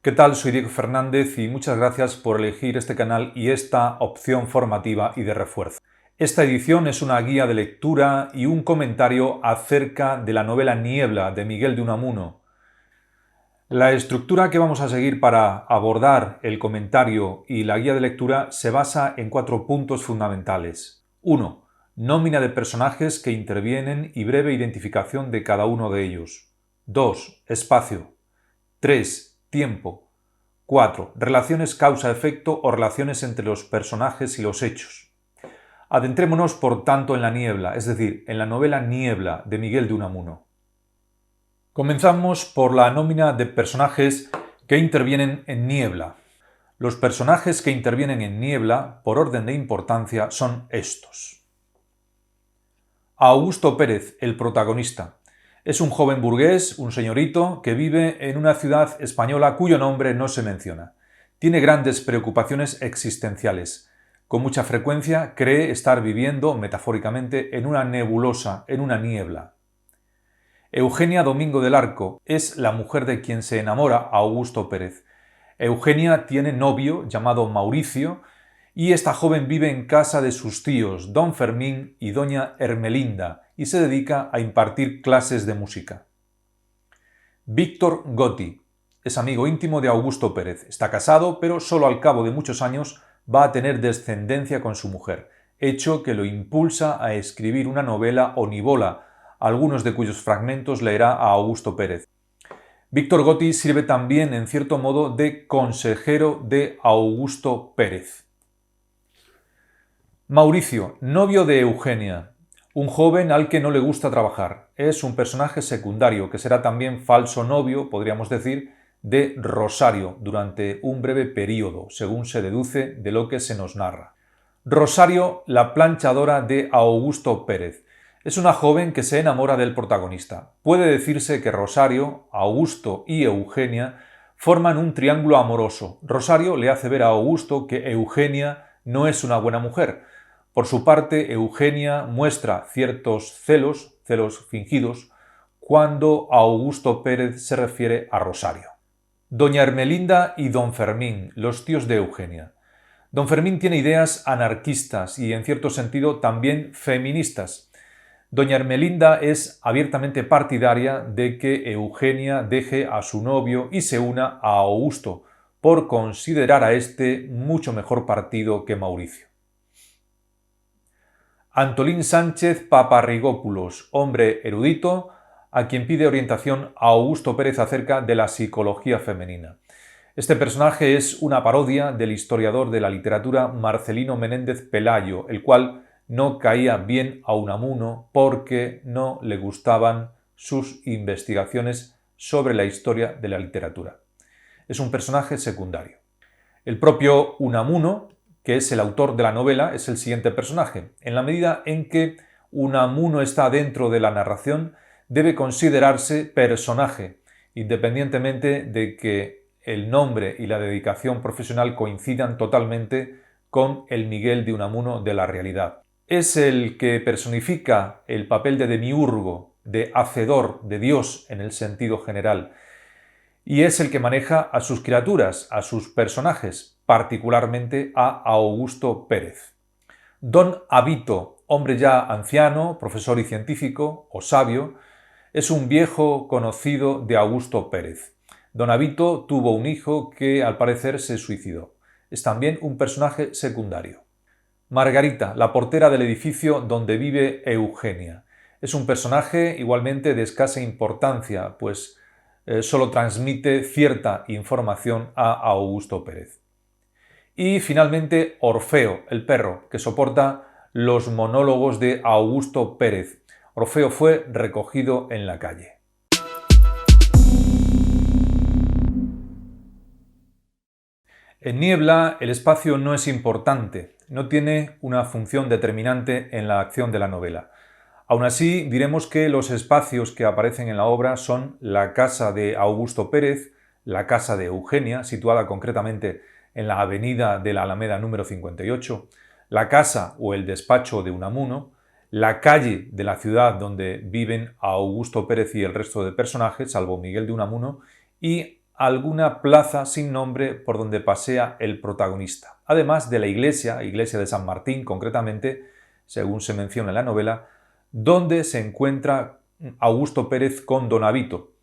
¿Qué tal? Soy Diego Fernández y muchas gracias por elegir este canal y esta opción formativa y de refuerzo. Esta edición es una guía de lectura y un comentario acerca de la novela Niebla de Miguel de Unamuno. La estructura que vamos a seguir para abordar el comentario y la guía de lectura se basa en 4 puntos fundamentales. 1. Nómina de personajes que intervienen y breve identificación de cada uno de ellos. 2. Espacio. 3. Tiempo. 4. Relaciones causa-efecto o relaciones entre los personajes y los hechos. Adentrémonos, por tanto, en la niebla, es decir, en la novela Niebla de Miguel de Unamuno. Comenzamos por la nómina de personajes que intervienen en Niebla. Los personajes que intervienen en Niebla, por orden de importancia, son estos. Augusto Pérez, el protagonista. Es un joven burgués, un señorito, que vive en una ciudad española cuyo nombre no se menciona. Tiene grandes preocupaciones existenciales. Con mucha frecuencia cree estar viviendo, metafóricamente, en una nebulosa, en una niebla. Eugenia Domingo del Arco es la mujer de quien se enamora Augusto Pérez. Eugenia tiene novio llamado Mauricio y esta joven vive en casa de sus tíos, don Fermín y doña Ermelinda, y se dedica a impartir clases de música. Víctor Gotti es amigo íntimo de Augusto Pérez. Está casado, pero solo al cabo de muchos años va a tener descendencia con su mujer, hecho que lo impulsa a escribir una novela onívola, algunos de cuyos fragmentos leerá a Augusto Pérez. Víctor Gotti sirve también, en cierto modo, de consejero de Augusto Pérez. Mauricio, novio de Eugenia, un joven al que no le gusta trabajar. Es un personaje secundario que será también falso novio, podríamos decir, de Rosario durante un breve período, según se deduce de lo que se nos narra. Rosario, la planchadora de Augusto Pérez. Es una joven que se enamora del protagonista. Puede decirse que Rosario, Augusto y Eugenia forman un triángulo amoroso. Rosario le hace ver a Augusto que Eugenia no es una buena mujer. Por su parte, Eugenia muestra ciertos celos fingidos, cuando Augusto Pérez se refiere a Rosario. Doña Ermelinda y don Fermín, los tíos de Eugenia. Don Fermín tiene ideas anarquistas y, en cierto sentido, también feministas. Doña Ermelinda es abiertamente partidaria de que Eugenia deje a su novio y se una a Augusto, por considerar a este mucho mejor partido que Mauricio. Antolín Sánchez Paparrigópulos, hombre erudito, a quien pide orientación a Augusto Pérez acerca de la psicología femenina. Este personaje es una parodia del historiador de la literatura Marcelino Menéndez Pelayo, el cual no caía bien a Unamuno porque no le gustaban sus investigaciones sobre la historia de la literatura. Es un personaje secundario. El propio Unamuno, que es el autor de la novela, es el siguiente personaje. En la medida en que Unamuno está dentro de la narración, debe considerarse personaje, independientemente de que el nombre y la dedicación profesional coincidan totalmente con el Miguel de Unamuno de la realidad. Es el que personifica el papel de demiurgo, de hacedor, de Dios en el sentido general, y es el que maneja a sus criaturas, a sus personajes, particularmente a Augusto Pérez. Don Avito, hombre ya anciano, profesor y científico, o sabio, es un viejo conocido de Augusto Pérez. Don Avito tuvo un hijo que al parecer se suicidó. Es también un personaje secundario. Margarita, la portera del edificio donde vive Eugenia. Es un personaje igualmente de escasa importancia, pues solo transmite cierta información a Augusto Pérez. Y finalmente Orfeo, el perro, que soporta los monólogos de Augusto Pérez. Orfeo fue recogido en la calle. En Niebla, el espacio no es importante, no tiene una función determinante en la acción de la novela. Aún así, diremos que los espacios que aparecen en la obra son la casa de Augusto Pérez, la casa de Eugenia, situada concretamente en la avenida de la Alameda número 58, la casa o el despacho de Unamuno, la calle de la ciudad donde viven Augusto Pérez y el resto de personajes, salvo Miguel de Unamuno, y alguna plaza sin nombre por donde pasea el protagonista. Además de la iglesia de San Martín concretamente, según se menciona en la novela, donde se encuentra Augusto Pérez con Don Avito.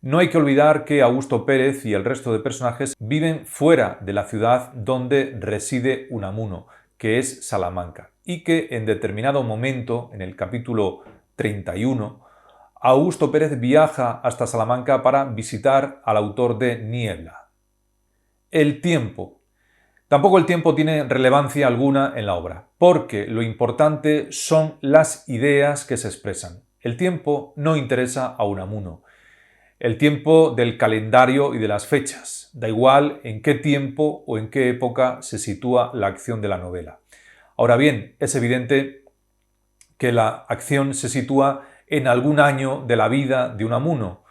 No hay que olvidar que Augusto Pérez y el resto de personajes viven fuera de la ciudad donde reside Unamuno, que es Salamanca, y que en determinado momento, en el capítulo 31, Augusto Pérez viaja hasta Salamanca para visitar al autor de Niebla. El tiempo. Tampoco el tiempo tiene relevancia alguna en la obra, porque lo importante son las ideas que se expresan. El tiempo no interesa a Unamuno. El tiempo del calendario y de las fechas. Da igual en qué tiempo o en qué época se sitúa la acción de la novela. Ahora bien, es evidente que la acción se sitúa en algún año de la vida de Unamuno,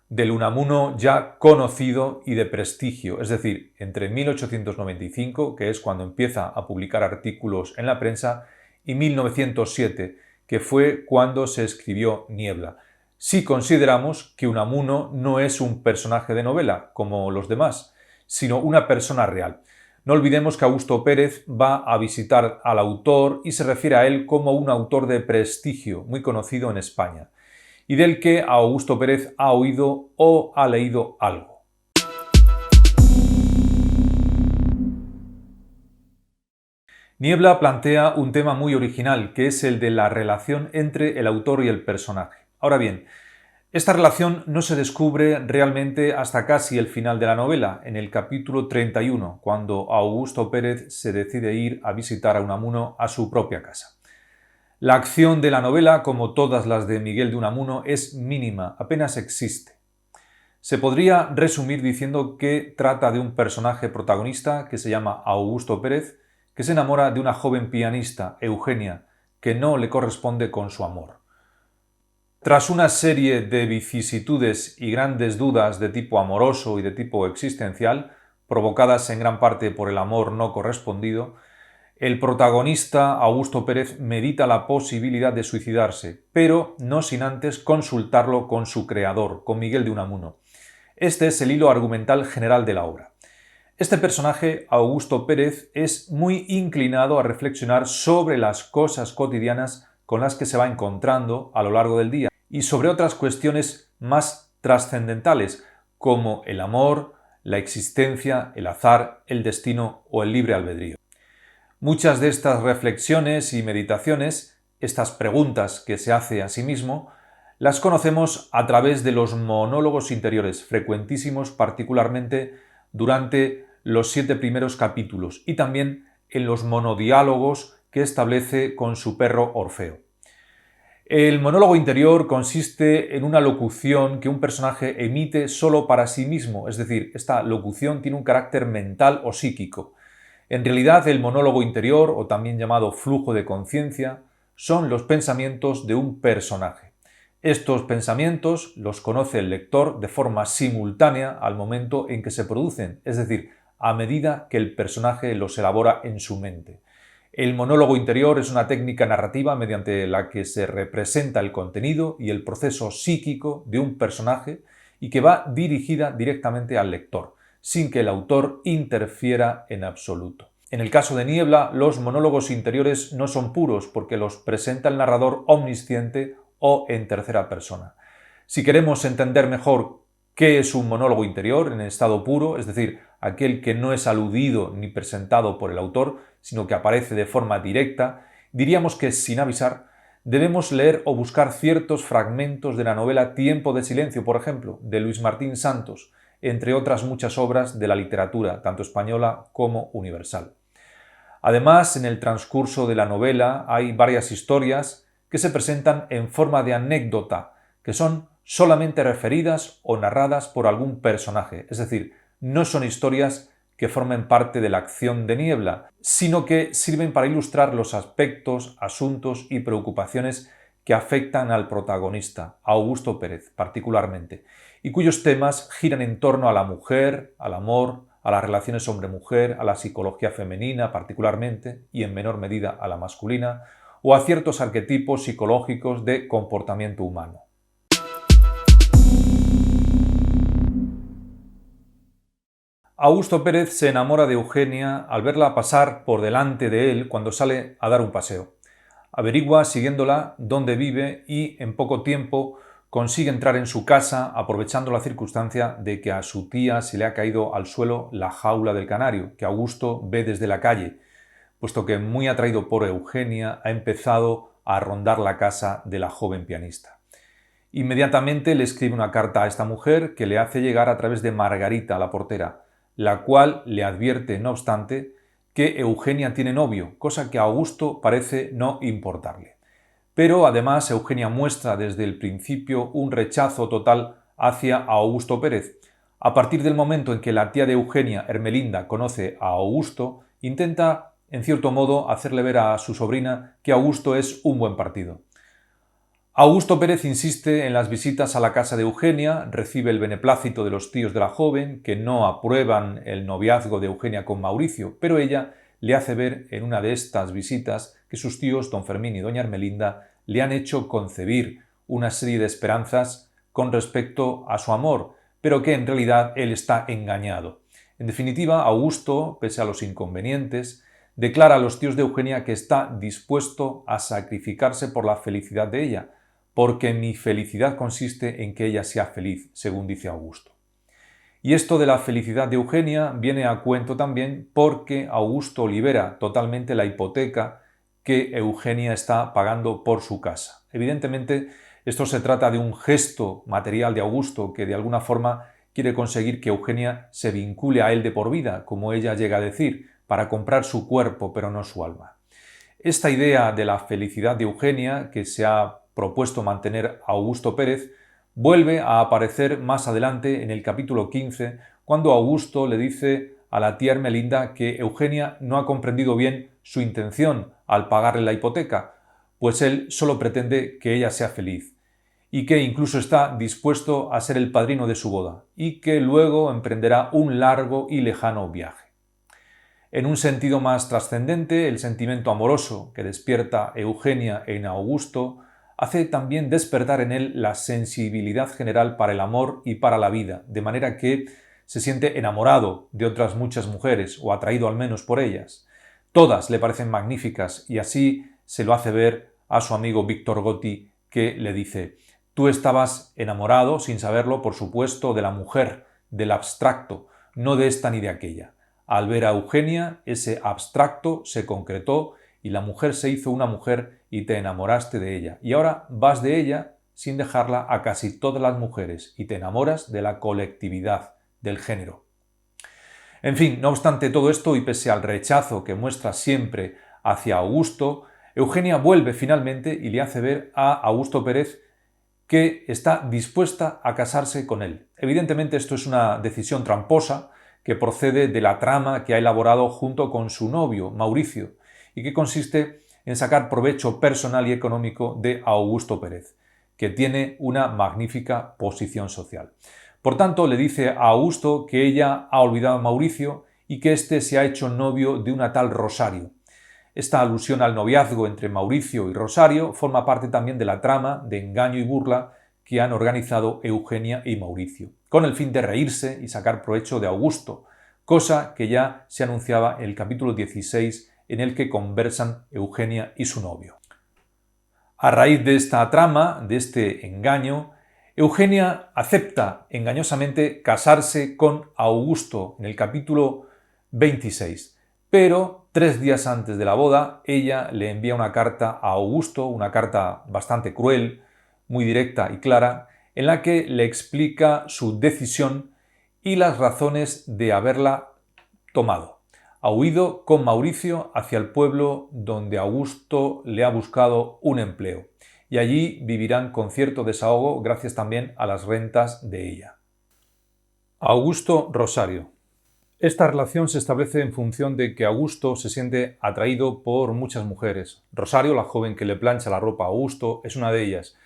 del Unamuno ya conocido y de prestigio, es decir, entre 1895, que es cuando empieza a publicar artículos en la prensa, y 1907, que fue cuando se escribió Niebla. Si consideramos que Unamuno no es un personaje de novela, como los demás, sino una persona real. No olvidemos que Augusto Pérez va a visitar al autor y se refiere a él como un autor de prestigio, muy conocido en España, y del que Augusto Pérez ha oído o ha leído algo. Niebla plantea un tema muy original, que es el de la relación entre el autor y el personaje. Ahora bien, esta relación no se descubre realmente hasta casi el final de la novela, en el capítulo 31, cuando Augusto Pérez se decide ir a visitar a Unamuno a su propia casa. La acción de la novela, como todas las de Miguel de Unamuno, es mínima, apenas existe. Se podría resumir diciendo que trata de un personaje protagonista que se llama Augusto Pérez, que se enamora de una joven pianista, Eugenia, que no le corresponde con su amor. Tras una serie de vicisitudes y grandes dudas de tipo amoroso y de tipo existencial, provocadas en gran parte por el amor no correspondido, el protagonista, Augusto Pérez, medita la posibilidad de suicidarse, pero no sin antes consultarlo con su creador, con Miguel de Unamuno. Este es el hilo argumental general de la obra. Este personaje, Augusto Pérez, es muy inclinado a reflexionar sobre las cosas cotidianas con las que se va encontrando a lo largo del día y sobre otras cuestiones más trascendentales, como el amor, la existencia, el azar, el destino o el libre albedrío. Muchas de estas reflexiones y meditaciones, estas preguntas que se hace a sí mismo, las conocemos a través de los monólogos interiores, frecuentísimos particularmente durante los 7 primeros capítulos y también en los monodiálogos que establece con su perro Orfeo. El monólogo interior consiste en una locución que un personaje emite solo para sí mismo, es decir, esta locución tiene un carácter mental o psíquico. En realidad, el monólogo interior, o también llamado flujo de conciencia, son los pensamientos de un personaje. Estos pensamientos los conoce el lector de forma simultánea al momento en que se producen, es decir, a medida que el personaje los elabora en su mente. El monólogo interior es una técnica narrativa mediante la que se representa el contenido y el proceso psíquico de un personaje y que va dirigida directamente al lector, sin que el autor interfiera en absoluto. En el caso de Niebla, los monólogos interiores no son puros porque los presenta el narrador omnisciente o en tercera persona. Si queremos entender mejor qué es un monólogo interior en estado puro, es decir, aquel que no es aludido ni presentado por el autor, sino que aparece de forma directa, diríamos que, sin avisar, debemos leer o buscar ciertos fragmentos de la novela Tiempo de silencio, por ejemplo, de Luis Martín Santos, entre otras muchas obras de la literatura, tanto española como universal. Además, en el transcurso de la novela hay varias historias que se presentan en forma de anécdota, que son solamente referidas o narradas por algún personaje, es decir, no son historias que formen parte de la acción de Niebla, sino que sirven para ilustrar los aspectos, asuntos y preocupaciones que afectan al protagonista, a Augusto Pérez particularmente, y cuyos temas giran en torno a la mujer, al amor, a las relaciones hombre-mujer, a la psicología femenina particularmente, y en menor medida a la masculina, o a ciertos arquetipos psicológicos de comportamiento humano. Augusto Pérez se enamora de Eugenia al verla pasar por delante de él cuando sale a dar un paseo. Averigua siguiéndola dónde vive y en poco tiempo consigue entrar en su casa aprovechando la circunstancia de que a su tía se le ha caído al suelo la jaula del canario, que Augusto ve desde la calle, puesto que muy atraído por Eugenia ha empezado a rondar la casa de la joven pianista. Inmediatamente le escribe una carta a esta mujer que le hace llegar a través de Margarita, la portera, la cual le advierte, no obstante, que Eugenia tiene novio, cosa que a Augusto parece no importarle. Pero además Eugenia muestra desde el principio un rechazo total hacia Augusto Pérez. A partir del momento en que la tía de Eugenia, Ermelinda, conoce a Augusto, intenta, en cierto modo, hacerle ver a su sobrina que Augusto es un buen partido. Augusto Pérez insiste en las visitas a la casa de Eugenia, recibe el beneplácito de los tíos de la joven, que no aprueban el noviazgo de Eugenia con Mauricio, pero ella le hace ver en una de estas visitas que sus tíos, don Fermín y doña Ermelinda, le han hecho concebir una serie de esperanzas con respecto a su amor, pero que en realidad él está engañado. En definitiva, Augusto, pese a los inconvenientes, declara a los tíos de Eugenia que está dispuesto a sacrificarse por la felicidad de ella, porque mi felicidad consiste en que ella sea feliz, según dice Augusto. Y esto de la felicidad de Eugenia viene a cuento también porque Augusto libera totalmente la hipoteca que Eugenia está pagando por su casa. Evidentemente, esto se trata de un gesto material de Augusto que de alguna forma quiere conseguir que Eugenia se vincule a él de por vida, como ella llega a decir, para comprar su cuerpo pero no su alma. Esta idea de la felicidad de Eugenia, que se ha propuesto mantener Augusto Pérez, vuelve a aparecer más adelante en el capítulo 15, cuando Augusto le dice a la tía Ermelinda que Eugenia no ha comprendido bien su intención al pagarle la hipoteca, pues él solo pretende que ella sea feliz, y que incluso está dispuesto a ser el padrino de su boda, y que luego emprenderá un largo y lejano viaje. En un sentido más trascendente, el sentimiento amoroso que despierta Eugenia en Augusto hace también despertar en él la sensibilidad general para el amor y para la vida, de manera que se siente enamorado de otras muchas mujeres, o atraído al menos por ellas. Todas le parecen magníficas y así se lo hace ver a su amigo Víctor Gotti, que le dice: «Tú estabas enamorado, sin saberlo, por supuesto, de la mujer, del abstracto, no de esta ni de aquella. Al ver a Eugenia, ese abstracto se concretó y la mujer se hizo una mujer y te enamoraste de ella. Y ahora vas de ella sin dejarla a casi todas las mujeres y te enamoras de la colectividad, del género». En fin, no obstante todo esto y pese al rechazo que muestra siempre hacia Augusto, Eugenia vuelve finalmente y le hace ver a Augusto Pérez que está dispuesta a casarse con él. Evidentemente esto es una decisión tramposa que procede de la trama que ha elaborado junto con su novio, Mauricio, y que consiste en sacar provecho personal y económico de Augusto Pérez, que tiene una magnífica posición social. Por tanto, le dice a Augusto que ella ha olvidado a Mauricio y que éste se ha hecho novio de una tal Rosario. Esta alusión al noviazgo entre Mauricio y Rosario forma parte también de la trama de engaño y burla que han organizado Eugenia y Mauricio, con el fin de reírse y sacar provecho de Augusto, cosa que ya se anunciaba en el capítulo 16 en el que conversan Eugenia y su novio. A raíz de esta trama, de este engaño, Eugenia acepta engañosamente casarse con Augusto en el capítulo 26, pero 3 días antes de la boda ella le envía una carta a Augusto, una carta bastante cruel, muy directa y clara, en la que le explica su decisión y las razones de haberla tomado. Ha huido con Mauricio hacia el pueblo donde Augusto le ha buscado un empleo, y allí vivirán con cierto desahogo gracias también a las rentas de ella. Augusto Rosario. Esta relación se establece en función de que Augusto se siente atraído por muchas mujeres. Rosario, la joven que le plancha la ropa a Augusto, es una de ellas.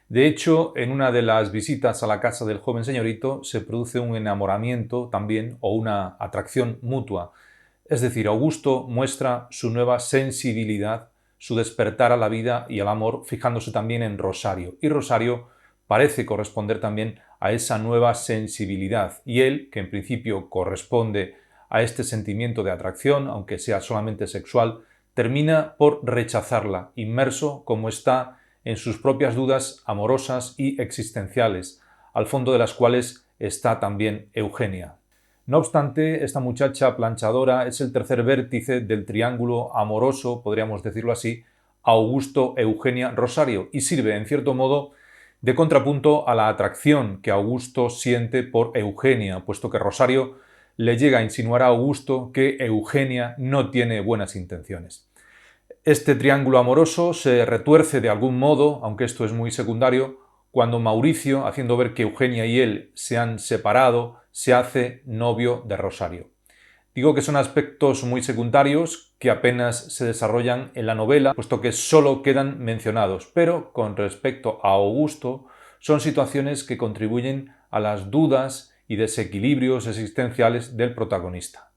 De hecho, en una de las visitas a la casa del joven señorito se produce un enamoramiento también o una atracción mutua. Es decir, Augusto muestra su nueva sensibilidad su despertar a la vida y al amor, fijándose también en Rosario. Y Rosario parece corresponder también a esa nueva sensibilidad. Y él, que en principio corresponde a este sentimiento de atracción, aunque sea solamente sexual, termina por rechazarla, inmerso como está en sus propias dudas amorosas y existenciales, al fondo de las cuales está también Eugenia. No obstante, esta muchacha planchadora es el tercer vértice del triángulo amoroso, podríamos decirlo así, Augusto, Eugenia, Rosario, y sirve, en cierto modo, de contrapunto a la atracción que Augusto siente por Eugenia, puesto que Rosario le llega a insinuar a Augusto que Eugenia no tiene buenas intenciones. Este triángulo amoroso se retuerce de algún modo, aunque esto es muy secundario, cuando Mauricio, haciendo ver que Eugenia y él se han separado, se hace novio de Rosario. Digo que son aspectos muy secundarios que apenas se desarrollan en la novela, puesto que solo quedan mencionados, pero con respecto a Augusto son situaciones que contribuyen a las dudas y desequilibrios existenciales del protagonista.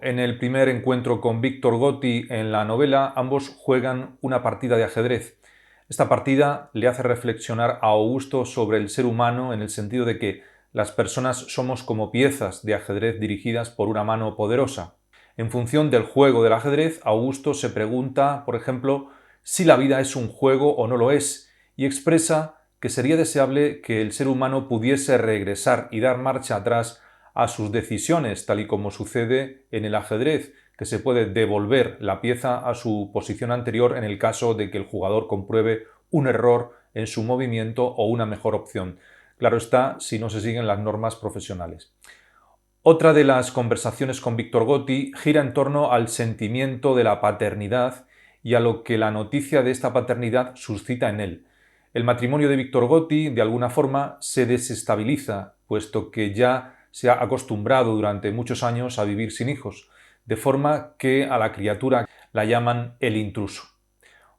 En el primer encuentro con Víctor Gotti en la novela, ambos juegan una partida de ajedrez. Esta partida le hace reflexionar a Augusto sobre el ser humano en el sentido de que las personas somos como piezas de ajedrez dirigidas por una mano poderosa. En función del juego del ajedrez, Augusto se pregunta, por ejemplo, si la vida es un juego o no lo es, y expresa que sería deseable que el ser humano pudiese regresar y dar marcha atrás a sus decisiones, tal y como sucede en el ajedrez, que se puede devolver la pieza a su posición anterior en el caso de que el jugador compruebe un error en su movimiento o una mejor opción. Claro está, si no se siguen las normas profesionales. Otra de las conversaciones con Víctor Gotti gira en torno al sentimiento de la paternidad y a lo que la noticia de esta paternidad suscita en él. El matrimonio de Víctor Gotti, de alguna forma, se desestabiliza, puesto que ya se ha acostumbrado durante muchos años a vivir sin hijos, de forma que a la criatura la llaman el intruso.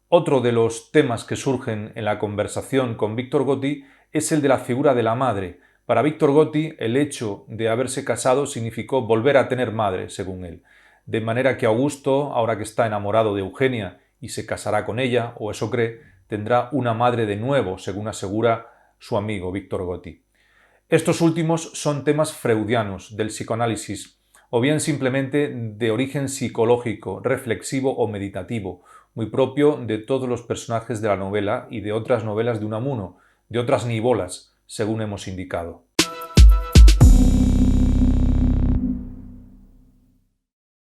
Otro de los temas que surgen en la conversación con Víctor Gotti es el de la figura de la madre. Para Víctor Gotti, el hecho de haberse casado significó volver a tener madre, según él. De manera que Augusto, ahora que está enamorado de Eugenia y se casará con ella, o eso cree, tendrá una madre de nuevo, según asegura su amigo Víctor Gotti. Estos últimos son temas freudianos, del psicoanálisis, o bien simplemente de origen psicológico, reflexivo o meditativo, muy propio de todos los personajes de la novela y de otras novelas de Unamuno, de otras nivolas, según hemos indicado.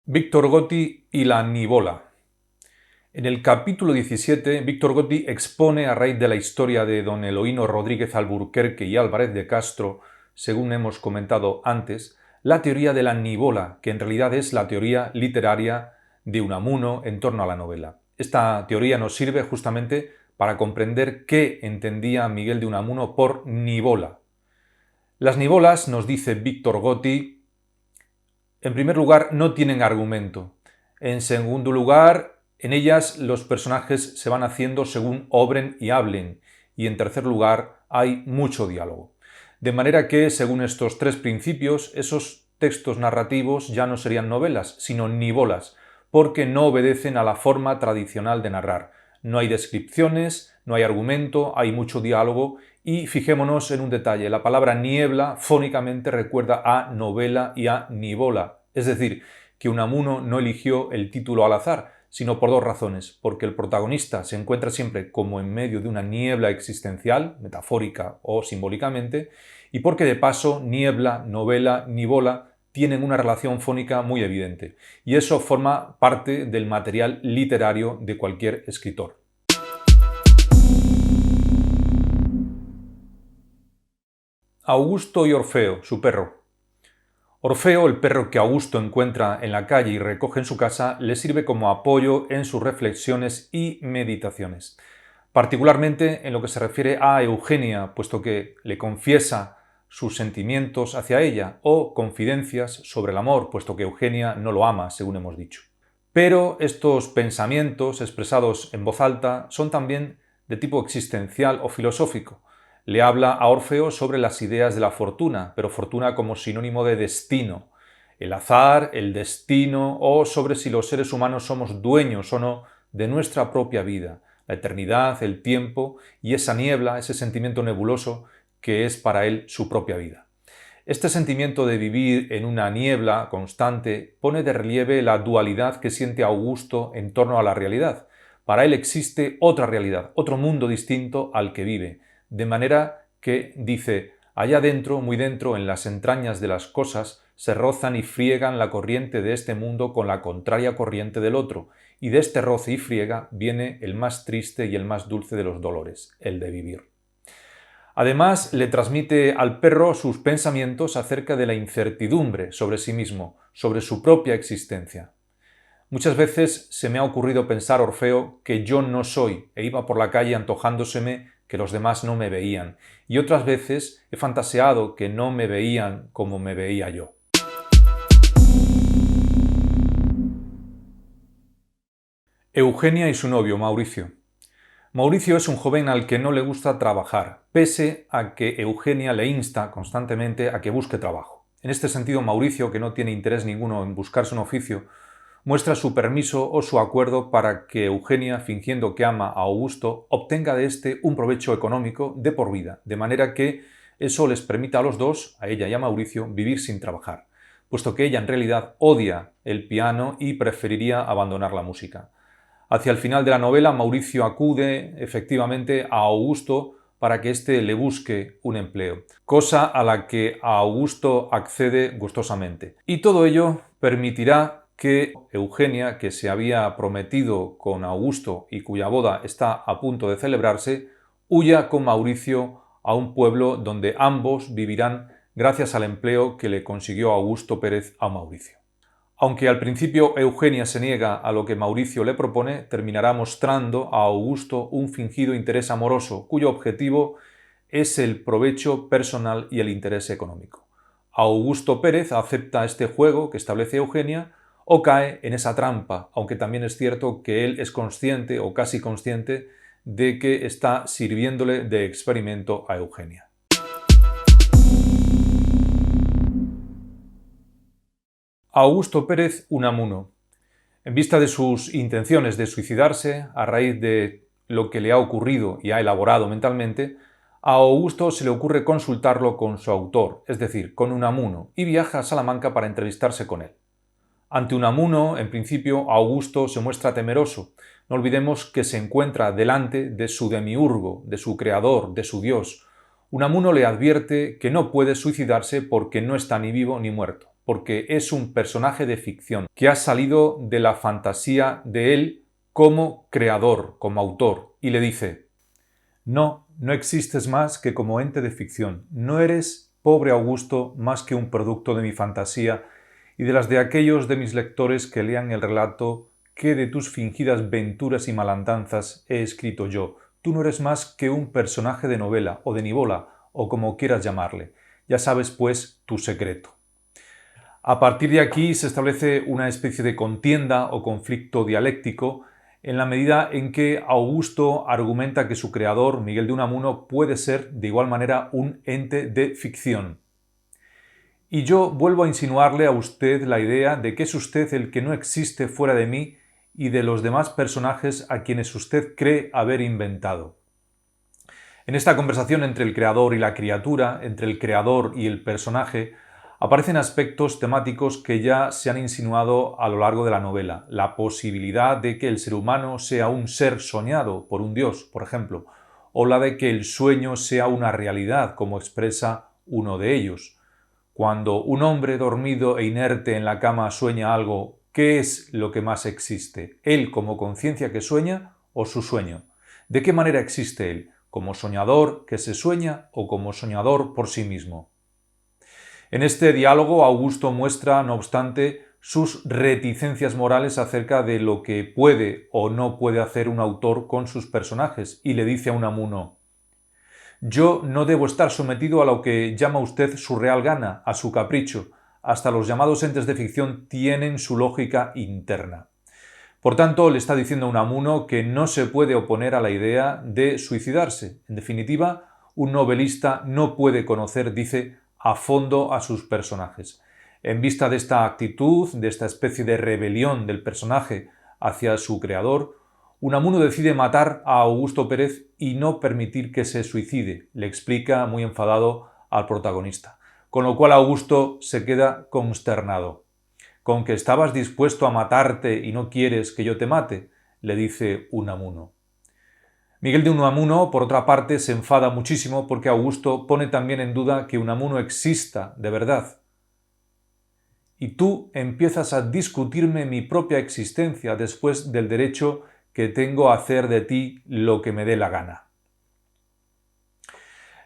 Víctor Gotti y la nivola. En el capítulo 17, Víctor Gotti expone, a raíz de la historia de don Eloíno Rodríguez Alburquerque y Álvarez de Castro, según hemos comentado antes, la teoría de la nivola, que en realidad es la teoría literaria de Unamuno en torno a la novela. Esta teoría nos sirve justamente para comprender qué entendía Miguel de Unamuno por nivola. Las nivolas, nos dice Víctor Gotti, en primer lugar, no tienen argumento. En segundo lugar, en ellas los personajes se van haciendo según obren y hablen. Y en tercer lugar, hay mucho diálogo. De manera que, según estos tres principios, esos textos narrativos ya no serían novelas, sino nivolas, porque no obedecen a la forma tradicional de narrar. No hay descripciones, no hay argumento, hay mucho diálogo y fijémonos en un detalle. La palabra niebla fónicamente recuerda a novela y a nivola. Es decir, que Unamuno no eligió el título al azar, sino por dos razones. Porque el protagonista se encuentra siempre como en medio de una niebla existencial, metafórica o simbólicamente, y porque de paso niebla, novela, nivola tienen una relación fónica muy evidente. Y eso forma parte del material literario de cualquier escritor. Augusto y Orfeo, su perro. Orfeo, el perro que Augusto encuentra en la calle y recoge en su casa, le sirve como apoyo en sus reflexiones y meditaciones. Particularmente en lo que se refiere a Eugenia, puesto que le confiesa sus sentimientos hacia ella, o confidencias sobre el amor, puesto que Eugenia no lo ama, según hemos dicho. Pero estos pensamientos expresados en voz alta son también de tipo existencial o filosófico. Le habla a Orfeo sobre las ideas de la fortuna, pero fortuna como sinónimo de destino. el azar, el destino o sobre si los seres humanos somos dueños o no de nuestra propia vida, la eternidad, el tiempo y esa niebla, ese sentimiento nebuloso que es para él su propia vida. Este sentimiento de vivir en una niebla constante pone de relieve la dualidad que siente Augusto en torno a la realidad. Para él existe otra realidad, otro mundo distinto al que vive, de manera que, dice, allá dentro, muy dentro, en las entrañas de las cosas, se rozan y friegan la corriente de este mundo con la contraria corriente del otro, y de este roce y friega viene el más triste y el más dulce de los dolores, el de vivir. Además, le transmite al perro sus pensamientos acerca de la incertidumbre sobre sí mismo, sobre su propia existencia. Muchas veces se me ha ocurrido pensar, Orfeo, que yo no soy, e iba por la calle antojándoseme que los demás no me veían, y otras veces he fantaseado que no me veían como me veía yo. Eugenia y su novio, Mauricio. Mauricio es un joven al que no le gusta trabajar, pese a que Eugenia le insta constantemente a que busque trabajo. En este sentido, Mauricio, que no tiene interés ninguno en buscarse un oficio, muestra su permiso o su acuerdo para que Eugenia, fingiendo que ama a Augusto, obtenga de éste un provecho económico de por vida, de manera que eso les permita a los dos, a ella y a Mauricio, vivir sin trabajar, puesto que ella en realidad odia el piano y preferiría abandonar la música. Hacia el final de la novela, Mauricio acude efectivamente a Augusto para que éste le busque un empleo, cosa a la que Augusto accede gustosamente. Y todo ello permitirá que Eugenia, que se había prometido con Augusto y cuya boda está a punto de celebrarse, huya con Mauricio a un pueblo donde ambos vivirán gracias al empleo que le consiguió Augusto Pérez a Mauricio. Aunque al principio Eugenia se niega a lo que Mauricio le propone, terminará mostrando a Augusto un fingido interés amoroso, cuyo objetivo es el provecho personal y el interés económico. Augusto Pérez acepta este juego que establece Eugenia o cae en esa trampa, aunque también es cierto que él es consciente o casi consciente de que está sirviéndole de experimento a Eugenia. Augusto Pérez Unamuno. En vista de sus intenciones de suicidarse, a raíz de lo que le ha ocurrido y ha elaborado mentalmente, a Augusto se le ocurre consultarlo con su autor, es decir, con Unamuno, y viaja a Salamanca para entrevistarse con él. Ante Unamuno, en principio, Augusto se muestra temeroso. No olvidemos que se encuentra delante de su demiurgo, de su creador, de su dios. Unamuno le advierte que no puede suicidarse porque no está ni vivo ni muerto, porque es un personaje de ficción que ha salido de la fantasía de él como creador, como autor, y le dice: no existes más que como ente de ficción, no eres, pobre Augusto, más que un producto de mi fantasía y de las de aquellos de mis lectores que lean el relato que de tus fingidas venturas y malandanzas he escrito yo. Tú no eres más que un personaje de novela o de nivola, o como quieras llamarle. Ya sabes, pues, tu secreto. A partir de aquí se establece una especie de contienda o conflicto dialéctico en la medida en que Augusto argumenta que su creador, Miguel de Unamuno, puede ser de igual manera un ente de ficción. Y yo vuelvo a insinuarle a usted la idea de que es usted el que no existe fuera de mí y de los demás personajes a quienes usted cree haber inventado. En esta conversación entre el creador y la criatura, entre el creador y el personaje, aparecen aspectos temáticos que ya se han insinuado a lo largo de la novela. La posibilidad de que el ser humano sea un ser soñado por un dios, por ejemplo, o la de que el sueño sea una realidad, como expresa uno de ellos. Cuando un hombre dormido e inerte en la cama sueña algo, ¿qué es lo que más existe? ¿Él como conciencia que sueña o su sueño? ¿De qué manera existe él? ¿Como soñador que se sueña o como soñador por sí mismo? En este diálogo, Augusto muestra, no obstante, sus reticencias morales acerca de lo que puede o no puede hacer un autor con sus personajes y le dice a Unamuno: yo no debo estar sometido a lo que llama usted su real gana, a su capricho. Hasta los llamados entes de ficción tienen su lógica interna. Por tanto, le está diciendo a Unamuno que no se puede oponer a la idea de suicidarse. En definitiva, un novelista no puede conocer, dice, a fondo a sus personajes. En vista de esta actitud, de esta especie de rebelión del personaje hacia su creador, Unamuno decide matar a Augusto Pérez y no permitir que se suicide, le explica muy enfadado al protagonista. Con lo cual Augusto se queda consternado. ¿Con que estabas dispuesto a matarte y no quieres que yo te mate?, le dice Unamuno. Miguel de Unamuno, por otra parte, se enfada muchísimo porque Augusto pone también en duda que Unamuno exista de verdad. Y tú empiezas a discutirme mi propia existencia después del derecho que tengo a hacer de ti lo que me dé la gana.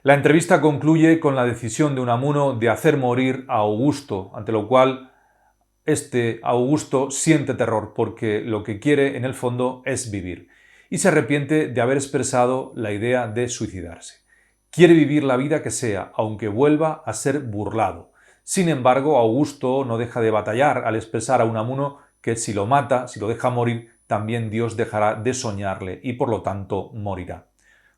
La entrevista concluye con la decisión de Unamuno de hacer morir a Augusto, ante lo cual Augusto siente terror porque lo que quiere en el fondo es vivir y se arrepiente de haber expresado la idea de suicidarse. Quiere vivir la vida que sea, aunque vuelva a ser burlado. Sin embargo, Augusto no deja de batallar al expresar a Unamuno que si lo mata, si lo deja morir, también Dios dejará de soñarle y por lo tanto morirá.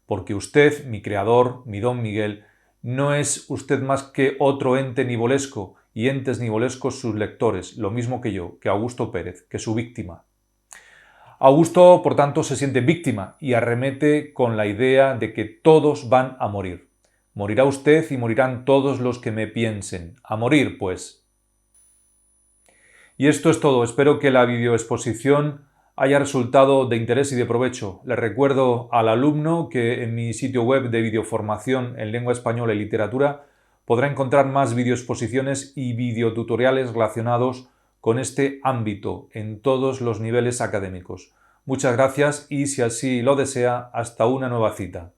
Porque usted, mi creador, mi don Miguel, no es usted más que otro ente nivolesco y entes nivolescos sus lectores, lo mismo que yo, que Augusto Pérez, que su víctima. Augusto, por tanto, se siente víctima y arremete con la idea de que todos van a morir. Morirá usted y morirán todos los que me piensen. A morir, pues. Y esto es todo. Espero que la videoexposición haya resultado de interés y de provecho. Les recuerdo al alumno que en mi sitio web de videoformación en lengua española y literatura podrá encontrar más videoexposiciones y videotutoriales relacionados con este ámbito en todos los niveles académicos. Muchas gracias y, si así lo desea, hasta una nueva cita.